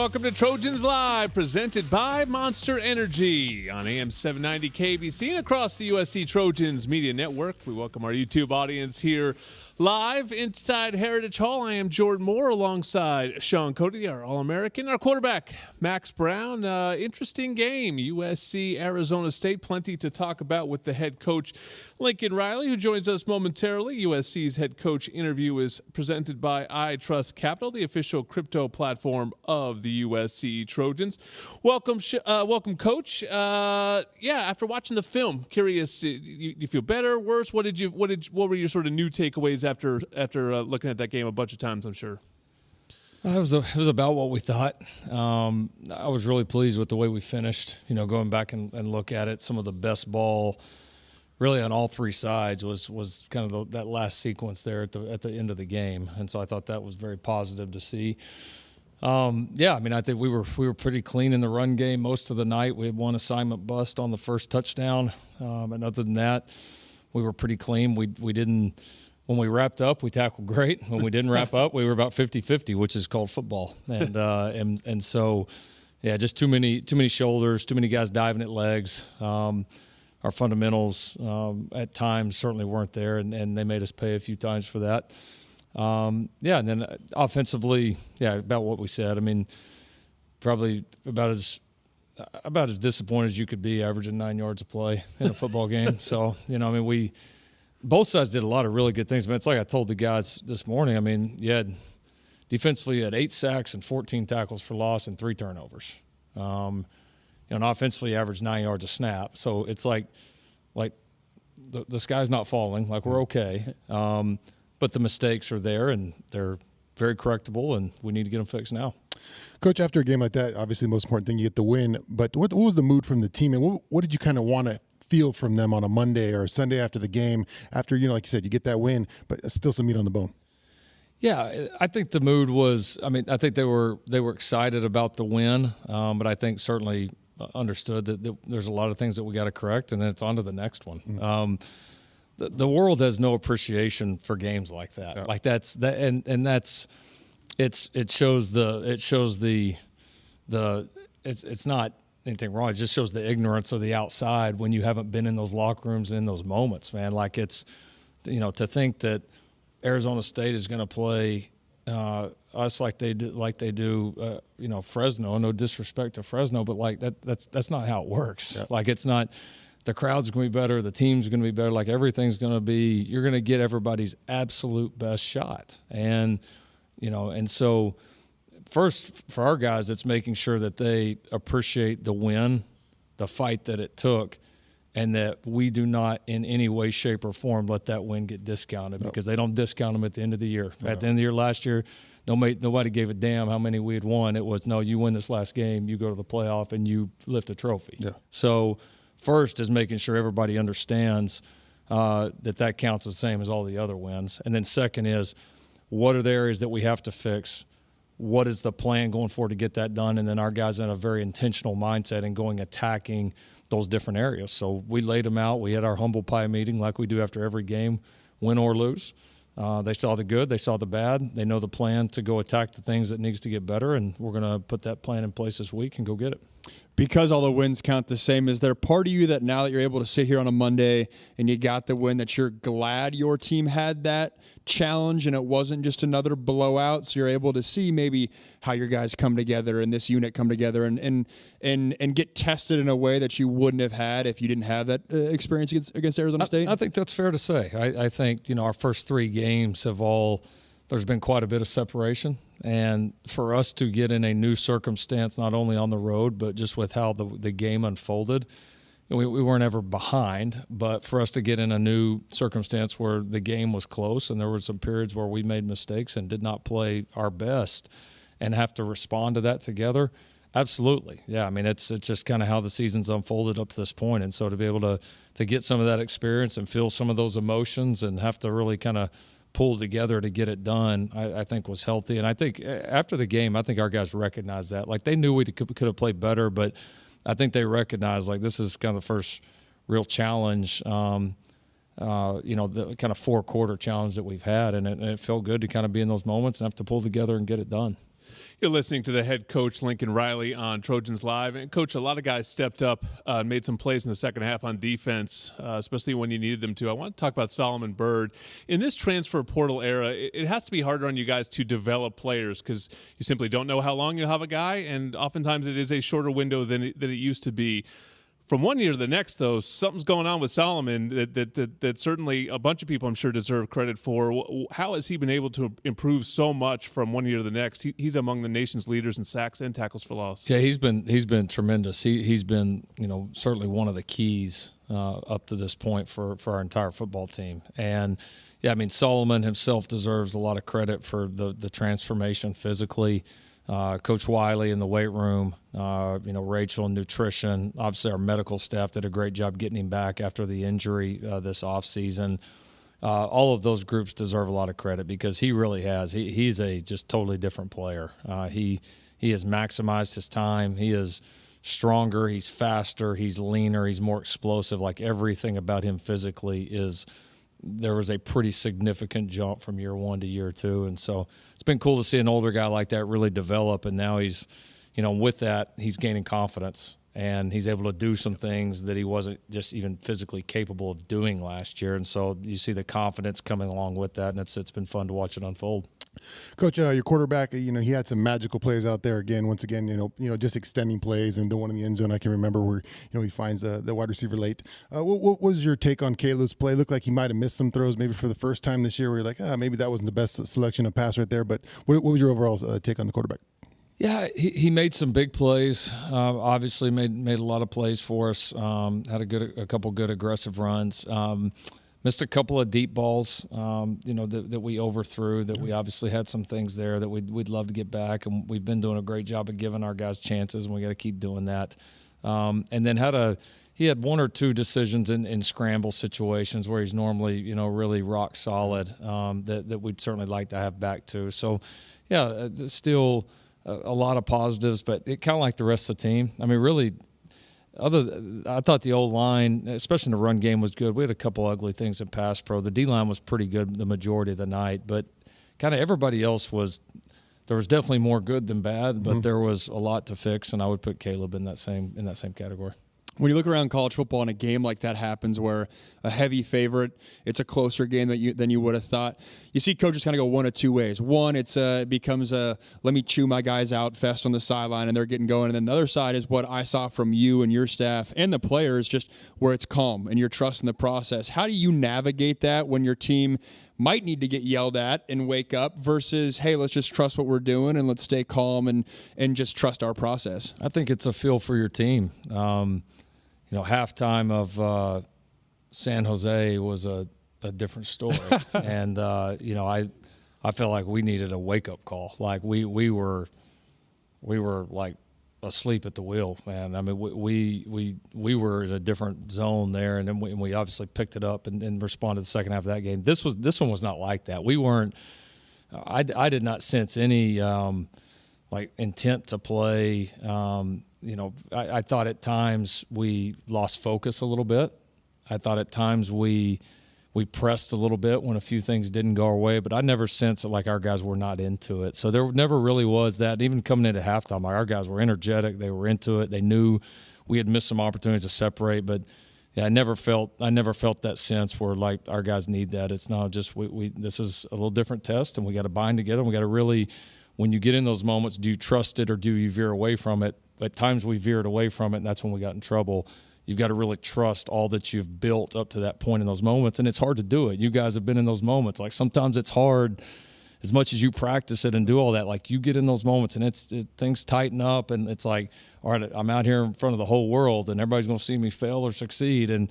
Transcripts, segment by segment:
welcome to Trojans Live, presented by Monster Energy on AM 790 KBC and across the USC Trojans Media Network. We welcome our YouTube audience here live inside Heritage Hall. I am Jordan Moore alongside Sean Cody, our All-American, our quarterback, Max Brown. Interesting game, USC, Arizona State. Plenty to talk about with the head coach, Lincoln Riley, who joins us momentarily. USC's head coach interview is presented by I Trust Capital, the official crypto platform of the USC Trojans. Welcome, Coach. After watching the film, curious, you feel better, worse? What were your sort of new takeaways after looking at that game a bunch of times, I'm sure? It was about what we thought. I was really pleased with the way we finished. Going back and look at it, some of the best ball, really on all three sides, was kind of that last sequence there at the end of the game, and so I thought that was very positive to see. I think we were pretty clean in the run game most of the night. We had one assignment bust on the first touchdown, and other than that, we were pretty clean. We didn't. When we wrapped up, we tackled great. When we didn't wrap up, we were about 50-50, which is called football. And so, just too many shoulders, too many guys diving at legs. Our fundamentals at times certainly weren't there, and they made us pay a few times for that. And then offensively, about what we said. I mean, probably about as disappointed as you could be, averaging 9 yards a play in a football game. So, both sides did a lot of really good things. It's like I told the guys this morning. I mean, defensively, you had 8 sacks and 14 tackles for loss and 3 turnovers. And offensively, you averaged 9 yards a snap. So it's like the sky's not falling. Like, we're okay. But the mistakes are there, and they're very correctable, and we need to get them fixed now. Coach, after a game like that, obviously the most important thing, you get the win. But what was the mood from the team, and what did you kind of want to feel from them on a Monday or a Sunday after the game, after, like you said, you get that win, but still some meat on the bone? Yeah, I think the mood was, I think they were excited about the win, but I think certainly understood that there's a lot of things that we got to correct, and then it's on to the next one. Mm-hmm. The world has no appreciation for games like that. Yeah. Like that's that, and that's it shows it's not anything wrong. It just shows the ignorance of the outside when you haven't been in those locker rooms in those moments, man. Like, it's, to think that Arizona State is going to play us like they do, Fresno. No disrespect to Fresno, but like that's not how it works. Yeah. Like, it's not. The crowd's going to be better. The team's going to be better. Like, everything's going to be. You're going to get everybody's absolute best shot, and so. First, for our guys, it's making sure that they appreciate the win, the fight that it took, and that we do not in any way, shape, or form let that win get discounted, because they don't discount them at the end of the year. No. At the end of the year last year, nobody gave a damn how many we had won. It was, no, you win this last game, you go to the playoff, and you lift a trophy. Yeah. So first is making sure everybody understands that counts the same as all the other wins. And then second is, what are the areas that we have to fix? What is the plan going forward to get that done? And then our guys in a very intentional mindset and going attacking those different areas. So we laid them out. We had our humble pie meeting like we do after every game, win or lose. They saw the good, they saw the bad. They know the plan to go attack the things that needs to get better, and we're going to put that plan in place this week and go get it. Because all the wins count the same, is there part of you that now that you're able to sit here on a Monday and you got the win, that you're glad your team had that challenge and it wasn't just another blowout, so you're able to see maybe how your guys come together and this unit come together and get tested in a way that you wouldn't have had if you didn't have that experience against Arizona State? I think that's fair to say. I think, our first 3 games there's been quite a bit of separation. And for us to get in a new circumstance, not only on the road, but just with how the game unfolded, we weren't ever behind. But for us to get in a new circumstance where the game was close and there were some periods where we made mistakes and did not play our best and have to respond to that together, absolutely. Yeah, it's just kind of how the season's unfolded up to this point. And so to be able to get some of that experience and feel some of those emotions and have to really kind of pull together to get it done, I think was healthy. And I think after the game, I think our guys recognized that. Like, they knew we could have played better, but I think they recognized, like, this is kind of the first real challenge, the kind of 4-quarter challenge that we've had. And it felt good to kind of be in those moments and have to pull together and get it done. You're listening to the head coach, Lincoln Riley, on Trojans Live. And, Coach, a lot of guys stepped up and made some plays in the second half on defense, especially when you needed them to. I want to talk about Solomon Byrd. In this transfer portal era, it has to be harder on you guys to develop players because you simply don't know how long you'll have a guy, and oftentimes it is a shorter window than it used to be. From one year to the next, though, something's going on with Solomon that certainly a bunch of people, I'm sure, deserve credit for. How has he been able to improve so much from one year to the next? He's among the nation's leaders in sacks and tackles for loss. Yeah, he's been tremendous. He's been, certainly one of the keys up to this point for our entire football team. And yeah, I mean, Solomon himself deserves a lot of credit for the transformation physically. Coach Wiley in the weight room, Rachel in nutrition. Obviously, our medical staff did a great job getting him back after the injury this offseason. All of those groups deserve a lot of credit because he really has. He's a just totally different player. He has maximized his time. He is stronger. He's faster. He's leaner. He's more explosive. Like everything about him physically is. There was a pretty significant jump from year one to year two. And so it's been cool to see an older guy like that really develop. And now he's, with that, he's gaining confidence and he's able to do some things that he wasn't just even physically capable of doing last year. And so you see the confidence coming along with that. And it's been fun to watch it unfold. Coach, your quarterback, he had some magical plays out there again. Once again, just extending plays, and the one in the end zone I can remember where he finds the wide receiver late. What was your take on Caleb's play? Looked like he might have missed some throws maybe for the first time this year. Where you're like, maybe that wasn't the best selection of pass right there. But what was your overall take on the quarterback? Yeah, he made some big plays. Obviously, made a lot of plays for us. Had a couple good aggressive runs. Missed a couple of deep balls, that we overthrew, that we obviously had some things there that we'd love to get back, and we've been doing a great job of giving our guys chances, and we got to keep doing that. And then he had one or two decisions in scramble situations where he's normally, really rock solid, that we'd certainly like to have back too. So, yeah, it's still a lot of positives, but it kind of like the rest of the team. I mean, really – I thought the O-line, especially in the run game, was good. We had a couple ugly things in pass pro. The D-line was pretty good the majority of the night, but kind of everybody else there was definitely more good than bad, but there was a lot to fix, and I would put Caleb in that same category. When you look around college football and a game like that happens where a heavy favorite, it's a closer game than you would have thought, you see coaches kind of go one of two ways. One, it becomes a let me chew my guys out fest on the sideline and they're getting going. And then the other side is what I saw from you and your staff and the players, just where it's calm and you're trusting the process. How do you navigate that when your team might need to get yelled at and wake up versus, hey, let's just trust what we're doing and let's stay calm and just trust our process? I think it's a feel for your team. Halftime of San Jose was a different story, and I felt like we needed a wake up call. Like we were like asleep at the wheel, man. I mean, we were in a different zone there, and then we obviously picked it up and responded to the second half of that game. This one was not like that. We weren't. I did not sense any intent to play. I thought at times we lost focus a little bit. I thought at times we pressed a little bit when a few things didn't go our way, but I never sensed that like our guys were not into it. So there never really was that. Even coming into halftime, our guys were energetic. They were into it. They knew we had missed some opportunities to separate, but yeah, I never felt that sense where like our guys need that. It's not just this is a little different test, and we got to bind together. And we got to really, when you get in those moments, do you trust it or do you veer away from it? At times we veered away from it, and that's when we got in trouble. You've got to really trust all that you've built up to that point in those moments, and it's hard to do it. You guys have been in those moments. Like sometimes it's hard, as much as you practice it and do all that. Like you get in those moments, and things tighten up, and it's like, all right, I'm out here in front of the whole world, and everybody's going to see me fail or succeed, and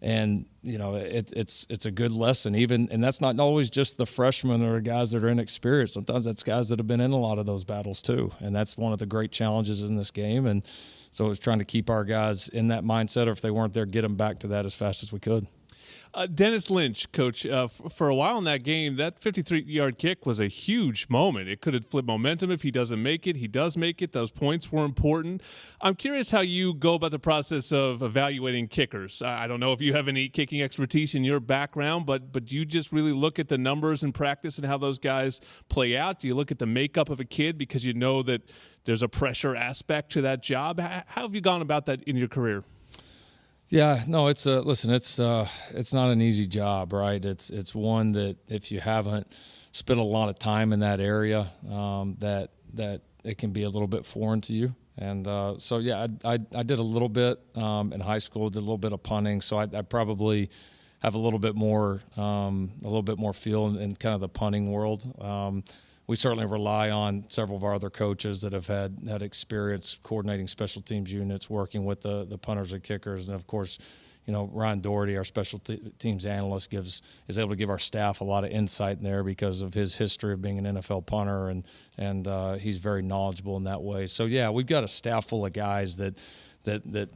it's a good lesson. And that's not always just the freshmen or the guys that are inexperienced. Sometimes that's guys that have been in a lot of those battles too, and that's one of the great challenges in this game. And so it's trying to keep our guys in that mindset, or if they weren't there, get them back to that as fast as we could. Dennis Lynch, Coach, for a while in that game, that 53-yard kick was a huge moment. It could have flipped momentum if he doesn't make it. He does make it. Those points were important. I'm curious how you go about the process of evaluating kickers. I don't know if you have any kicking expertise in your background, but do you just really look at the numbers in practice and how those guys play out? Do you look at the makeup of a kid because you know that there's a pressure aspect to that job? How have you gone about that in your career? Yeah, no, it's not an easy job, right? It's one that if you haven't spent a lot of time in that area, that it can be a little bit foreign to you. And so yeah, I did a little bit in high school, did a little bit of punting, so I probably have a little bit more feel in kind of the punting world. We certainly rely on several of our other coaches that have had experience coordinating special teams units, working with the punters and kickers, and of course, Ryan Doherty, our special teams analyst, is able to give our staff a lot of insight in there because of his history of being an NFL punter, and he's very knowledgeable in that way. So yeah, we've got a staff full of guys that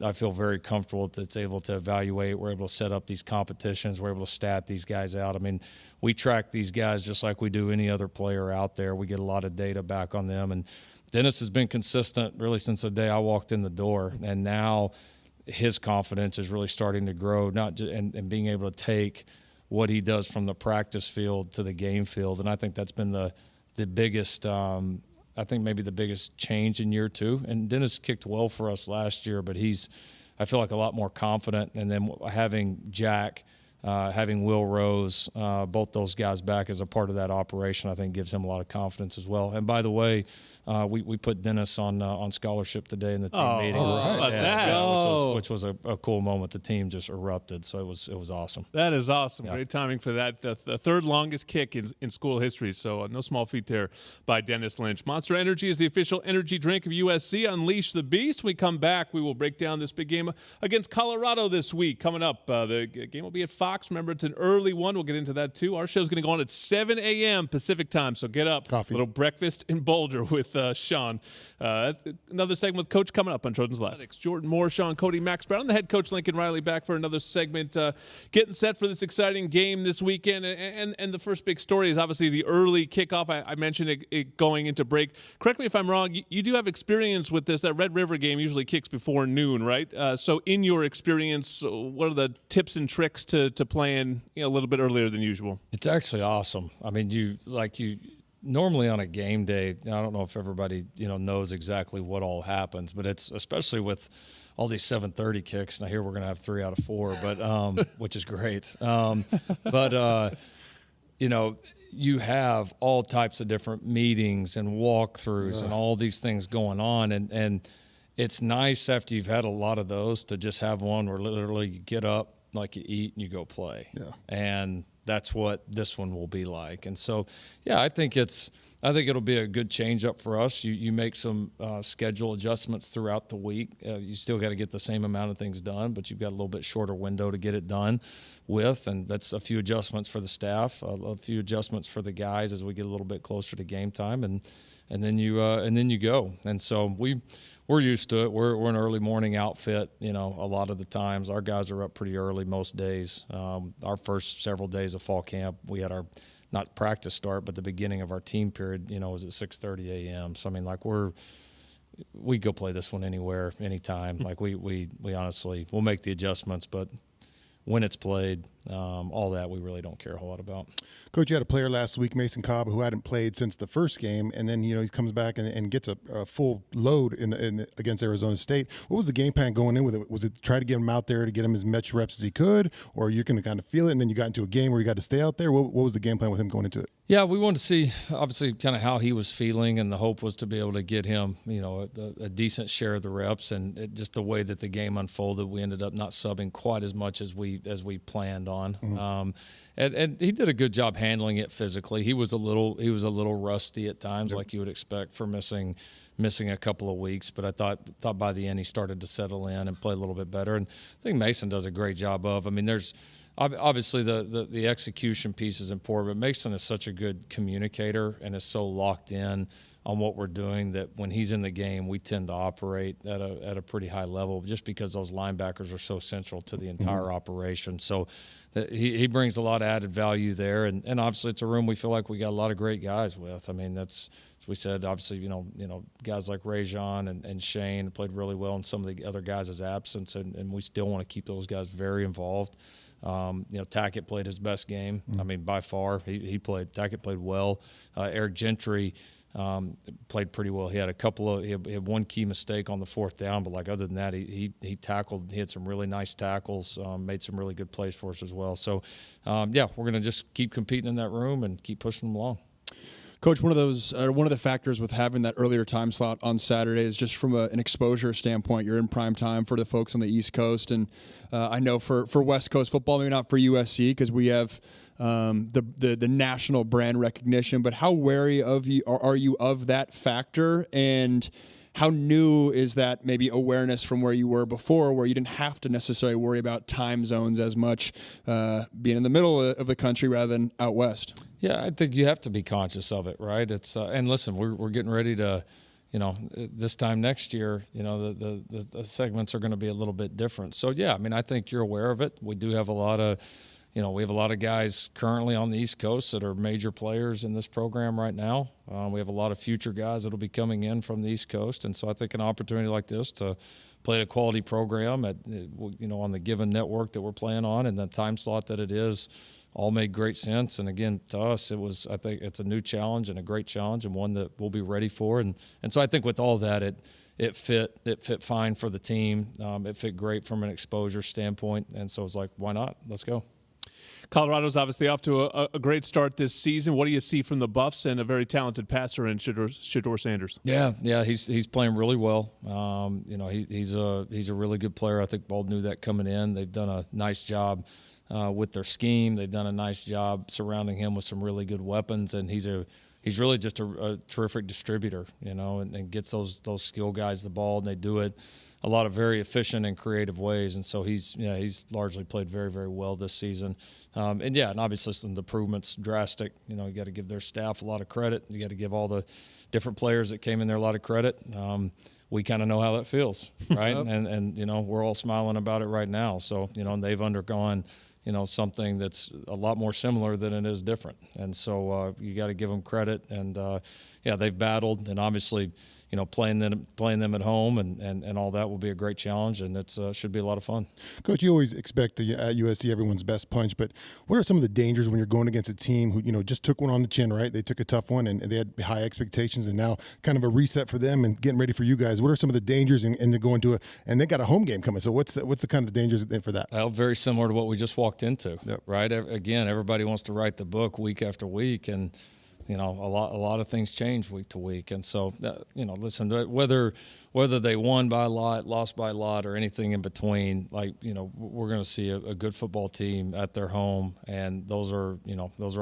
I feel very comfortable that's able to evaluate. We're able to set up these competitions. We're able to stat these guys out. I mean, we track these guys just like we do any other player out there. We get a lot of data back on them. And Dennis has been consistent really since the day I walked in the door. And now his confidence is really starting to grow, and being able to take what he does from the practice field to the game field. And I think that's been the biggest I think maybe the biggest change in year two. And Dennis kicked well for us last year, but I feel like a lot more confident. And then having Jack, having Will Rose, both those guys back as a part of that operation, I think gives him a lot of confidence as well. And by the way, we put Dennis on scholarship today in the team meeting, which was a cool moment. The team just erupted, so it was awesome. That is awesome. Yeah. Great timing for that. The third longest kick in school history, so no small feat there by Dennis Lynch. Monster Energy is the official energy drink of USC. Unleash the beast. When we come back, we will break down this big game against Colorado this week. Coming up, the game will be at Fox. Remember, it's an early one. We'll get into that too. Our show's going to go on at 7 a.m. Pacific time, so get up. Coffee. A little breakfast in Boulder with Sean. Another segment with Coach coming up on Trojans Live. Jordan Moore, Sean Cody, Max Brown, the head coach Lincoln Riley back for another segment. Getting set for this exciting game this weekend. And the first big story is obviously the early kickoff. I mentioned it going into break. Correct me if I'm wrong. You do have experience with this. That Red River game usually kicks before noon, right? So in your experience, what are the tips and tricks to playing a little bit earlier than usual? It's actually awesome. I mean, you normally on a game day, I don't know if everybody knows exactly what all happens, but it's especially with all these 7:30 kicks. Now here we're going to have 3 out of 4, but which is great. You have all types of different meetings and walkthroughs and all these things going on, and it's nice after you've had a lot of those to just have one where literally you get up, like you eat, and you go play. Yeah. And that's what this one will be like. And so, yeah, I think it'll be a good change up for us. You make some schedule adjustments throughout the week. You still got to get the same amount of things done, but you've got a little bit shorter window to get it done with. And that's a few adjustments for the staff, a few adjustments for the guys as we get a little bit closer to game time, and then you go. And so we're used to it. We're an early morning outfit, a lot of the times. Our guys are up pretty early most days. Our first several days of fall camp, we had our, not practice start, but the beginning of our team period, was at 6:30 a.m. So, I mean, like we go play this one anywhere, anytime. Like we honestly, we'll make the adjustments, but when it's played, all that we really don't care a whole lot about. Coach, you had a player last week, Mason Cobb, who hadn't played since the first game, and then he comes back and gets a full load against Arizona State. What was the game plan going in with it? Was it to try to get him out there to get him as much reps as he could, or you're going to kind of feel it, and then you got into a game where you got to stay out there? What was the game plan with him going into it? Yeah, we wanted to see, obviously, kind of how he was feeling, and the hope was to be able to get him, a decent share of the reps. And just the way that the game unfolded, we ended up not subbing quite as much as we planned on. Mm-hmm. And he did a good job handling it physically. He was a little rusty at times, like you would expect for missing a couple of weeks. But I thought by the end he started to settle in and play a little bit better. And I think Mason does a great job of. I mean, there's obviously the execution piece is important, but Mason is such a good communicator and is so locked in on what we're doing, that when he's in the game, we tend to operate at a pretty high level just because those linebackers are so central to the entire operation. So he brings a lot of added value there. And obviously it's a room we feel like we got a lot of great guys with. I mean, that's, as we said, obviously, you know, guys like Rajon and Shane played really well in some of the other guys' absence, and we still want to keep those guys very involved. You know, Tackett played his best game. I mean, by far, Tackett played well. Eric Gentry played pretty well. He had he had one key mistake on the fourth down, but like other than that, he tackled. He had some really nice tackles, made some really good plays for us as well. So, yeah, we're going to just keep competing in that room and keep pushing them along. Coach, one of the factors with having that earlier time slot on Saturday is just from an exposure standpoint. You're in prime time for the folks on the East Coast, and I know for West Coast football, maybe not for USC because we have the national brand recognition. But how wary are you of that factor, and how new is that maybe awareness from where you were before, where you didn't have to necessarily worry about time zones as much, being in the middle of the country rather than out west? Yeah, I think you have to be conscious of it, right? It's and listen, we're getting ready to, you know, this time next year, you know, the segments are going to be a little bit different. So yeah, I mean, I think you're aware of it. We do have a lot of, you know, we have a lot of guys currently on the East Coast that are major players in this program right now. We have a lot of future guys that will be coming in from the East Coast, and so I think an opportunity like this to play a quality program at, you know, on the given network that we're playing on and the time slot that it is, all made great sense. And again, to us, I think it's a new challenge and a great challenge and one that we'll be ready for. And so I think with all that, it fit fine for the team. It fit great from an exposure standpoint. And so it's like, why not? Let's go. Colorado's obviously off to a great start this season. What do you see from the Buffs and a very talented passer in Shedeur Sanders? Yeah, he's playing really well. You know, he's a really good player. I think Bald knew that coming in. They've done a nice job with their scheme. They've done a nice job surrounding him with some really good weapons, and he's really just a terrific distributor, you know, and gets those skill guys the ball, and they do it a lot of very efficient and creative ways. And so he's largely played very, very well this season. And obviously the improvement's drastic. You know, you got to give their staff a lot of credit. You got to give all the different players that came in there a lot of credit. We kind of know how that feels, right? and you know, we're all smiling about it right now. So, you know, and they've undergone, you know, something that's a lot more similar than it is different. And so you got to give them credit. And they've battled, and obviously, you know, playing them at home and all that will be a great challenge, and it should be a lot of fun. Coach, you always expect at USC everyone's best punch, but what are some of the dangers when you're going against a team who, you know, just took one on the chin, right? They took a tough one and they had high expectations, and now kind of a reset for them and getting ready for you guys. What are some of the dangers and they're going to and they got a home game coming? So what's the kind of dangers for that? Well, very similar to what we just walked into, right? Again, everybody wants to write the book week after week, and you know, a lot of things change week to week. And so, you know, listen, whether they won by a lot, lost by a lot, or anything in between, like, you know, we're going to see a good football team at their home, and those are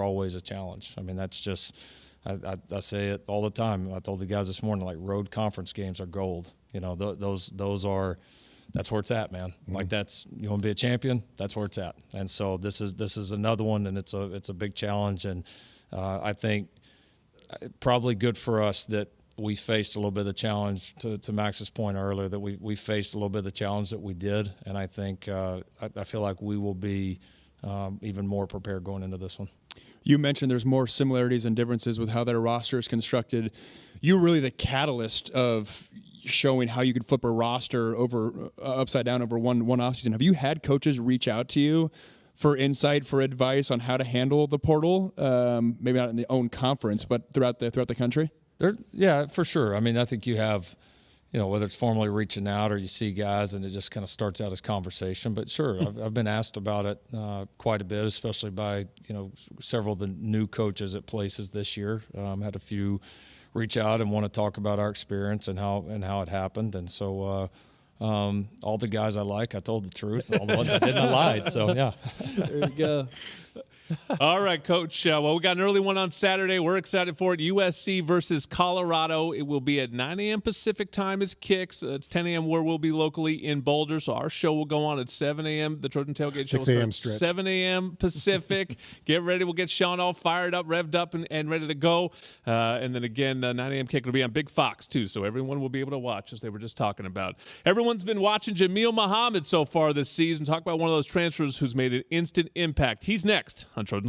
always a challenge. I mean, that's just, I say it all the time. I told the guys this morning, like, road conference games are gold. You know, that's where it's at, man. Mm-hmm. Like, you want to be a champion, that's where it's at. And so this is another one, and it's a big challenge. And I think probably good for us that we faced a little bit of the challenge, to Max's point earlier, that we faced a little bit of the challenge that we did. And I think I feel like we will be even more prepared going into this one. You mentioned there's more similarities and differences with how their roster is constructed. You're really the catalyst of showing how you could flip a roster over upside down over one offseason. Have you had coaches reach out to you for insight, for advice on how to handle the portal? Maybe not in the own conference, but throughout the country? Yeah, for sure. I mean, I think you have, you know, whether it's formally reaching out or you see guys and it just kind of starts out as conversation. But sure, I've been asked about it quite a bit, especially by, you know, several of the new coaches at places this year. Had a few reach out and want to talk about our experience and how it happened. And so all the guys I told the truth. All the ones I didn't, I lied. So, yeah. There you go. All right, Coach. Well, we got an early one on Saturday. We're excited for it. USC versus Colorado. It will be at 9 a.m. Pacific time as kicks. It's 10 a.m. where we'll be locally in Boulder. So our show will go on at 7 a.m. The Trojan Tailgate show 6 a.m. stretch. 7 a.m. Pacific. Get ready. We'll get Sean all fired up, revved up, and ready to go. And then again, 9 a.m. kick will be on Big Fox, too. So everyone will be able to watch, as they were just talking about. Everyone's been watching Jameel Muhammad so far this season. Talk about one of those transfers who's made an instant impact. He's next on Trojans